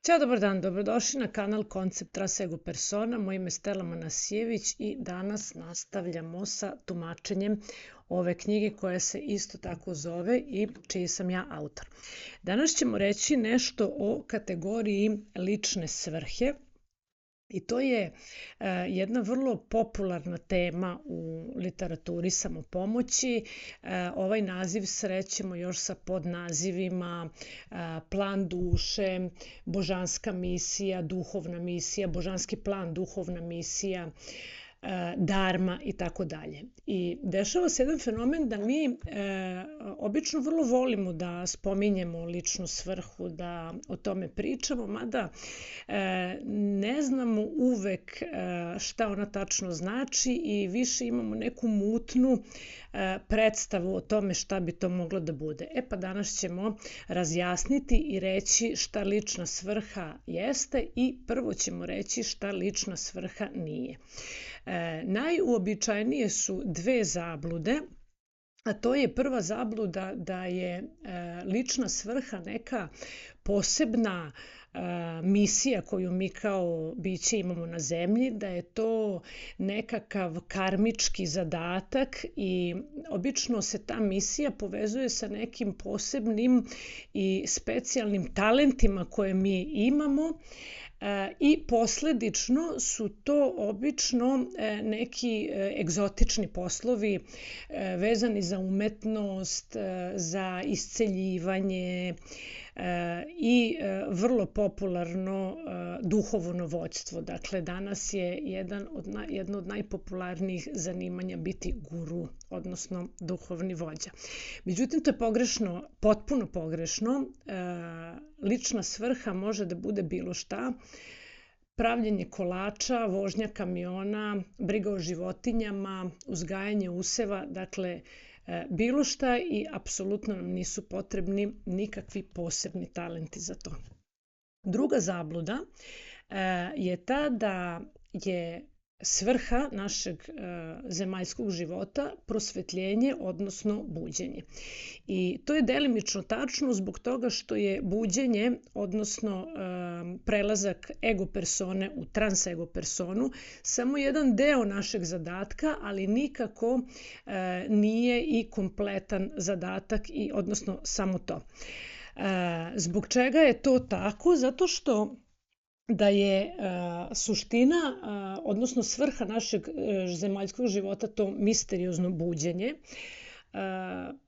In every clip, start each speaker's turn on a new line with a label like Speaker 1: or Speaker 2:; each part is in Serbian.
Speaker 1: Ćao, dobar dan, dobrodošli na kanal Koncept Tras Ego Persona. Moje ime je Stela Manasijević i danas nastavljamo sa tumačenjem ove knjige koja se isto tako zove i čiji sam ja autor. Danas ćemo reći nešto o kategoriji lične svrhe. I to je jedna vrlo popularna tema u literaturi samopomoći. Ovaj naziv srećemo još sa podnazivima plan duše, božanska misija, duhovna misija, božanski plan, duhovna misija, dharma i tako dalje. I dešava se jedan fenomen da mi obično vrlo volimo da spominjemo ličnu svrhu, da o tome pričamo, mada ne znamo uvek šta ona tačno znači i više imamo neku mutnu predstavu o tome šta bi to moglo da bude. Pa danas ćemo razjasniti i reći šta lična svrha jeste i prvo ćemo reći šta lična svrha nije. Najuobičajenije su dve zablude, a to je prva zabluda da je lična svrha neka posebna misija koju mi kao biće imamo na zemlji, da je to nekakav karmički zadatak i obično se ta misija povezuje sa nekim posebnim i specijalnim talentima koje mi imamo i posledično su to obično neki egzotični poslovi vezani za umetnost, za isceljivanje i vrlo popularno duhovno vođstvo. Dakle, danas je jedno od najpopularnijih zanimanja biti guru, odnosno duhovni vođa. Međutim, to je pogrešno, potpuno pogrešno. Lična svrha može da bude bilo šta. Pravljenje kolača, vožnja kamiona, briga o životinjama, uzgajanje useva, dakle, bilo šta i apsolutno nam nisu potrebni nikakvi posebni talenti za to. Druga zabluda je ta da je svrha našeg zemaljskog života prosvetljenje, odnosno buđenje. I to je delimično tačno zbog toga što je buđenje, odnosno prelazak ego persone u transego personu, samo jedan deo našeg zadatka, ali nikako nije i kompletan zadatak, odnosno samo to. Zbog čega je to tako? Zato što da je suština, odnosno svrha našeg zemaljskog života to misteriozno buđenje.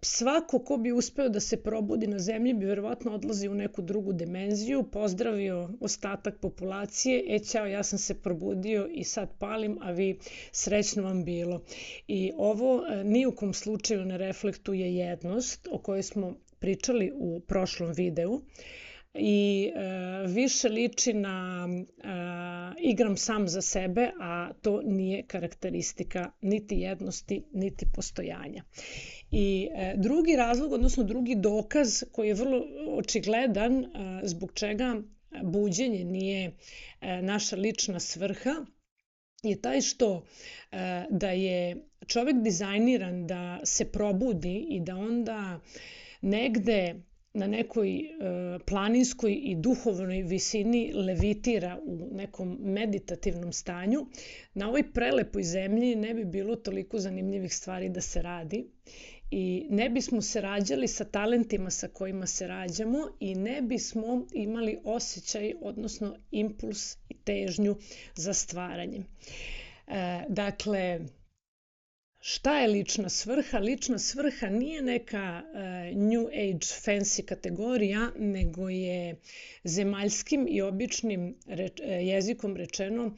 Speaker 1: Svako ko bi uspeo da se probudi na zemlji bi verovatno odlazio u neku drugu dimenziju, pozdravio ostatak populacije, ćao, ja sam se probudio i sad palim, a vi srećno vam bilo. I ovo ni u kom slučaju ne reflektuje jednost o kojoj smo pričali u prošlom videu, i više liči na igram sam za sebe, a to nije karakteristika niti jednosti, niti postojanja. I drugi razlog, odnosno drugi dokaz koji je vrlo očigledan zbog čega buđenje nije naša lična svrha je taj što da je čovek dizajniran da se probudi i da onda negde na nekoj planinskoj i duhovnoj visini levitira u nekom meditativnom stanju, na ovoj prelepoj zemlji ne bi bilo toliko zanimljivih stvari da se radi i ne bismo se rađali sa talentima sa kojima se rađamo i ne bismo imali osjećaj, odnosno impuls i težnju za stvaranjem. Dakle, šta je lična svrha? Lična svrha nije neka New Age fancy kategorija, nego je zemaljskim i običnim jezikom rečeno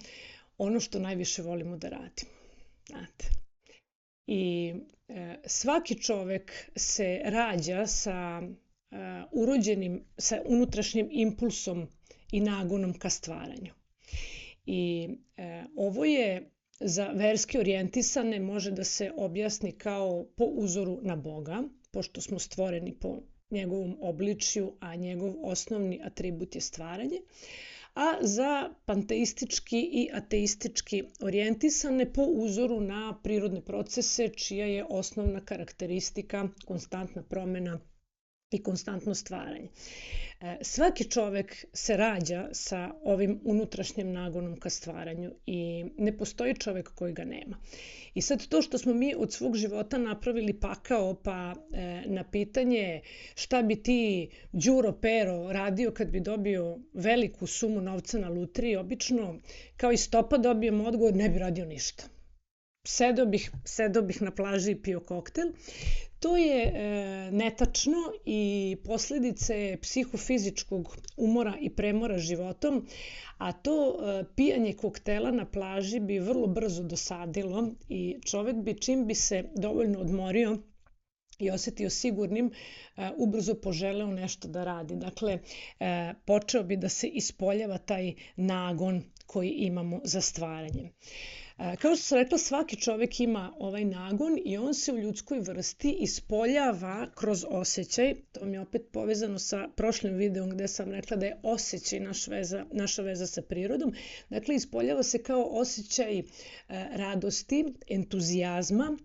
Speaker 1: ono što najviše volimo da radimo. Znate. I svaki čovek se rađa sa unutrašnjim impulsom i nagonom ka stvaranju. I ovo je za verski orijentisane može da se objasni kao po uzoru na Boga, pošto smo stvoreni po njegovom obličju, a njegov osnovni atribut je stvaranje, a za panteistički i ateistički orijentisane po uzoru na prirodne procese, čija je osnovna karakteristika konstantna promena i konstantno stvaranje. Svaki čovek se rađa sa ovim unutrašnjim nagonom ka stvaranju i ne postoji čovek koji ga nema. I sad to što smo mi od svog života napravili pakao, pa na pitanje šta bi ti Đuro Pero radio kad bi dobio veliku sumu novca na lutriji, obično kao iz topa dobijemo odgovor ne bi radio ništa. Sedeo bih na plaži i pio koktel. To je netačno i posljedica je psihofizičkog umora i premora životom, a to pijanje koktela na plaži bi vrlo brzo dosadilo i čovek bi čim bi se dovoljno odmorio i osetio sigurnim, ubrzo poželeo nešto da radi. Dakle, počeo bi da se ispoljava taj nagon koji imamo za stvaranje. Kao što sam rekla, svaki čovek ima ovaj nagon i on se u ljudskoj vrsti ispoljava kroz osjećaj. To mi je opet povezano sa prošlim videom gde sam rekla da je osjećaj naša veza sa prirodom. Dakle, ispoljava se kao osjećaj radosti, entuzijazma,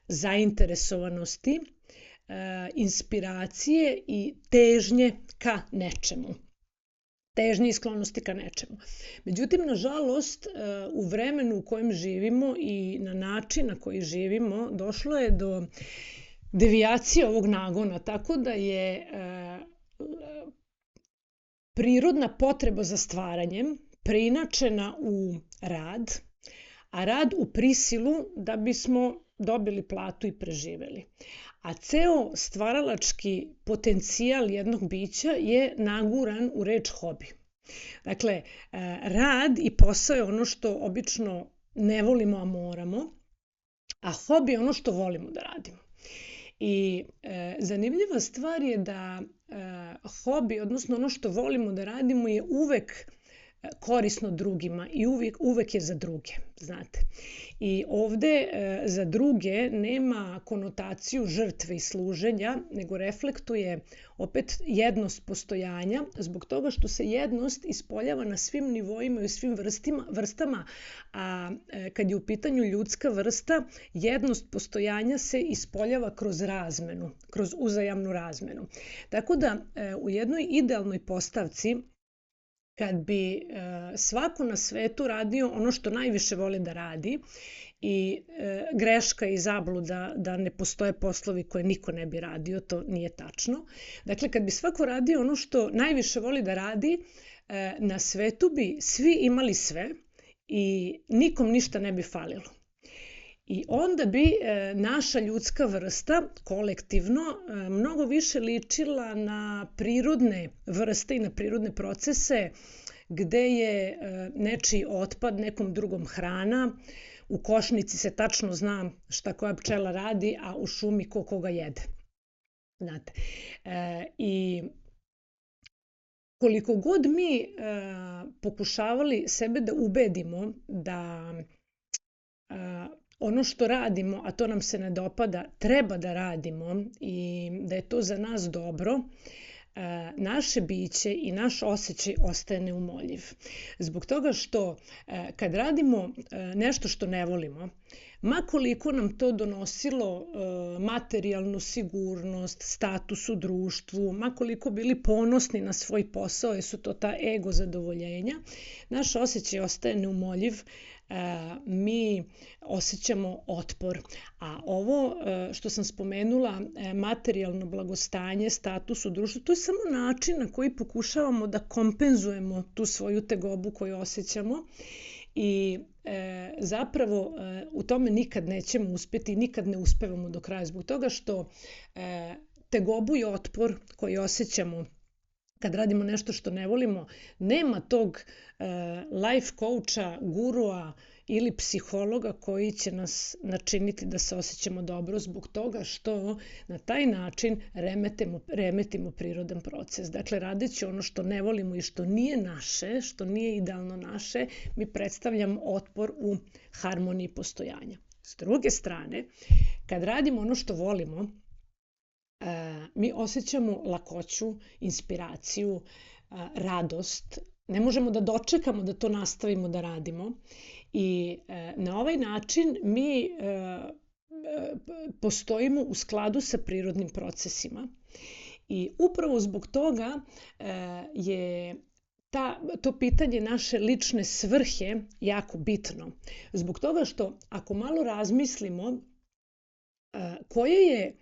Speaker 1: zainteresovanosti, inspiracije i težnje ka nečemu. Težnje i sklonosti ka nečemu. Međutim, nažalost, u vremenu u kojem živimo i na način na koji živimo, došlo je do devijacije ovog nagona, tako da je prirodna potreba za stvaranjem preinačena u rad, a rad u prisilu da bismo dobili platu i preživeli. A ceo stvaralački potencijal jednog bića je naguran u reč hobi. Dakle, rad i posao je ono što obično ne volimo, a moramo, a hobi je ono što volimo da radimo. I zanimljiva stvar je da hobi, odnosno ono što volimo da radimo, je uvek korisno drugima i uvek je za druge, znate. I ovde za druge nema konotaciju žrtve i služenja, nego reflektuje opet jednost postojanja, zbog toga što se jednost ispoljava na svim nivoima i u svim vrstama, a kad je u pitanju ljudska vrsta, jednost postojanja se ispoljava kroz razmenu, kroz uzajamnu razmenu. Tako da u jednoj idealnoj postavci, kad bi svako na svetu radio ono što najviše voli da radi i greška i zabluda da ne postoje poslovi koje niko ne bi radio, to nije tačno. Dakle, kad bi svako radio ono što najviše voli da radi, na svetu bi svi imali sve i nikom ništa ne bi falilo. I onda bi naša ljudska vrsta kolektivno mnogo više ličila na prirodne vrste i na prirodne procese gde je nečiji otpad nekom drugom hrana, u košnici se tačno zna šta koja pčela radi, a u šumi ko koga jede. Znate. I koliko god mi pokušavali sebe da ubedimo da ono što radimo, a to nam se ne dopada, treba da radimo i da je to za nas dobro, naše biće i naš osjećaj ostaje neumoljiv. Zbog toga što kad radimo nešto što ne volimo, ma koliko nam to donosilo materijalnu sigurnost, status u društvu, ma koliko bili ponosni na svoj posao, jer su to ta ego zadovoljenja, naš osjećaj ostaje neumoljiv, mi osjećamo otpor. A ovo što sam spomenula, materijalno blagostanje, status u društvu, to je samo način na koji pokušavamo da kompenzujemo tu svoju tegobu koju osjećamo i zapravo u tome nikad nećemo uspjeti, nikad ne uspevamo do kraja zbog toga što tegobu i otpor koji osjećamo kad radimo nešto što ne volimo, nema tog life coacha, gurua ili psihologa koji će nas načiniti da se osjećamo dobro zbog toga što na taj način remetimo prirodan proces. Dakle, radeći ono što ne volimo i što nije naše, što nije idealno naše, mi predstavljamo otpor u harmoniji postojanja. S druge strane, kad radimo ono što volimo, mi osjećamo lakoću, inspiraciju, radost. Ne možemo da dočekamo da to nastavimo da radimo i na ovaj način mi postojimo u skladu sa prirodnim procesima I upravo zbog toga je to pitanje naše lične svrhe jako bitno. Zbog toga što ako malo razmislimo koje je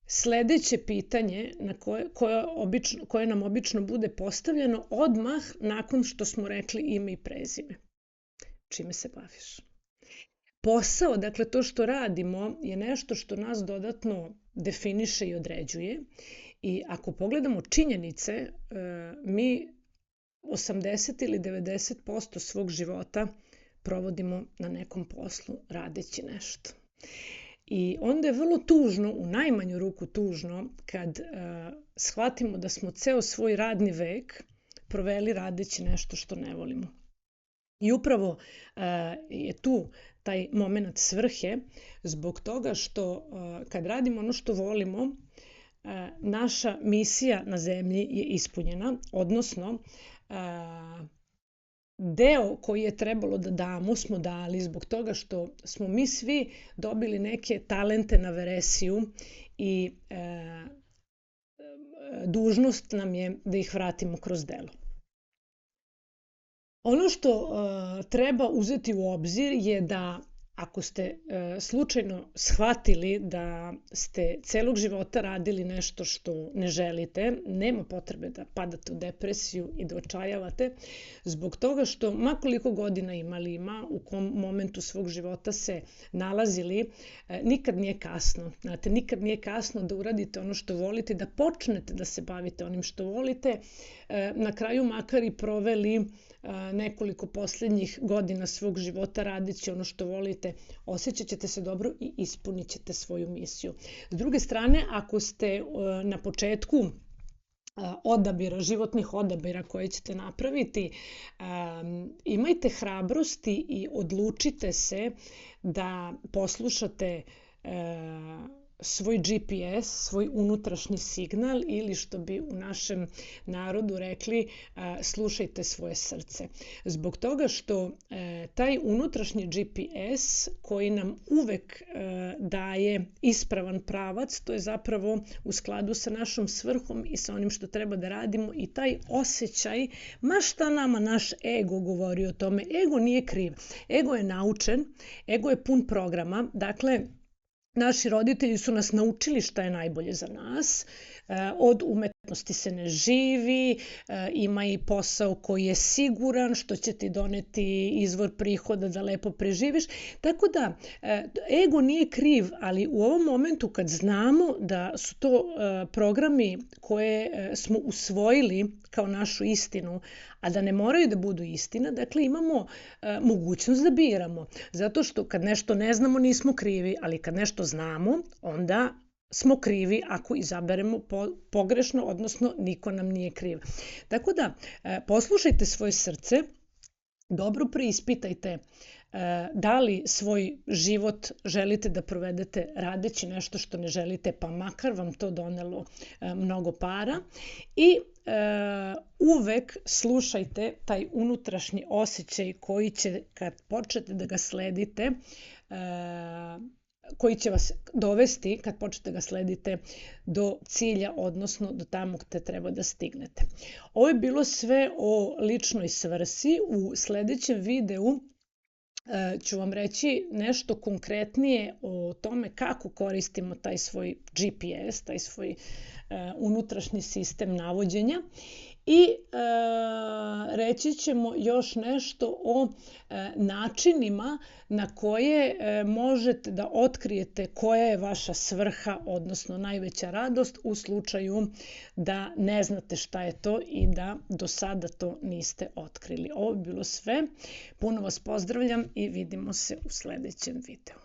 Speaker 1: sledeće pitanje koje nam obično bude postavljeno odmah nakon što smo rekli ime i prezime. Čime se baviš? Posao, dakle to što radimo, je nešto što nas dodatno definiše i određuje. I ako pogledamo činjenice, mi 80 ili 90% svog života provodimo na nekom poslu radeći nešto. I onda je vrlo tužno, u najmanju ruku tužno, kad shvatimo da smo ceo svoj radni vek proveli radeći nešto što ne volimo. I upravo je tu taj moment svrhe, zbog toga što kad radimo ono što volimo, naša misija na zemlji je ispunjena, odnosno deo koji je trebalo da damo smo dali zbog toga što smo mi svi dobili neke talente na veresiju i dužnost nam je da ih vratimo kroz delo. Ono što treba uzeti u obzir je da ako ste slučajno shvatili da ste celog života radili nešto što ne želite, nema potrebe da padate u depresiju i da očajavate, zbog toga što makoliko godina imali, u kom momentu svog života se nalazili, nikad nije kasno. Znate, nikad nije kasno da uradite ono što volite, da počnete da se bavite onim što volite, na kraju makar i proveli nekoliko posljednjih godina svog života radeći ono što volite, osjećat ćete se dobro i ispunit ćete svoju misiju. S druge strane, ako ste na početku životnih odabira koje ćete napraviti, imajte hrabrosti i odlučite se da poslušate svoj GPS, svoj unutrašnji signal ili što bi u našem narodu rekli slušajte svoje srce. Zbog toga što taj unutrašnji GPS koji nam uvek daje ispravan pravac, to je zapravo u skladu sa našom svrhom i sa onim što treba da radimo i taj osjećaj, ma šta nama naš ego govori o tome, ego nije kriv, ego je naučen, ego je pun programa, dakle naši roditelji su nas naučili šta je najbolje za nas, od umetnosti se ne živi, ima i posao koji je siguran, što će ti doneti izvor prihoda da lepo preživiš. Tako da, ego nije kriv, ali u ovom momentu kad znamo da su to programi koje smo usvojili kao našu istinu, a da ne moraju da budu istina, dakle imamo mogućnost da biramo. Zato što kad nešto ne znamo nismo krivi, ali kad nešto znamo, onda smo krivi ako izaberemo pogrešno, odnosno niko nam nije kriv. Tako da poslušajte svoje srce, dobro preispitajte da li svoj život želite da provedete radeći nešto što ne želite, pa makar vam to donelo mnogo para i uvek slušajte taj unutrašnji osjećaj koji će kad počnete da ga sledite, koji će vas dovesti kad počnete ga sledite do cilja, odnosno do tamo gde treba da stignete. Ovo je bilo sve o ličnoj svrsi. U sledećem videu ću vam reći nešto konkretnije o tome kako koristimo taj svoj GPS, taj svoj unutrašnji sistem navođenja i reći ćemo još nešto o načinima na koje možete da otkrijete koja je vaša svrha, odnosno najveća radost u slučaju da ne znate šta je to i da do sada to niste otkrili. Ovo je bilo sve. Puno vas pozdravljam i vidimo se u sledećem videu.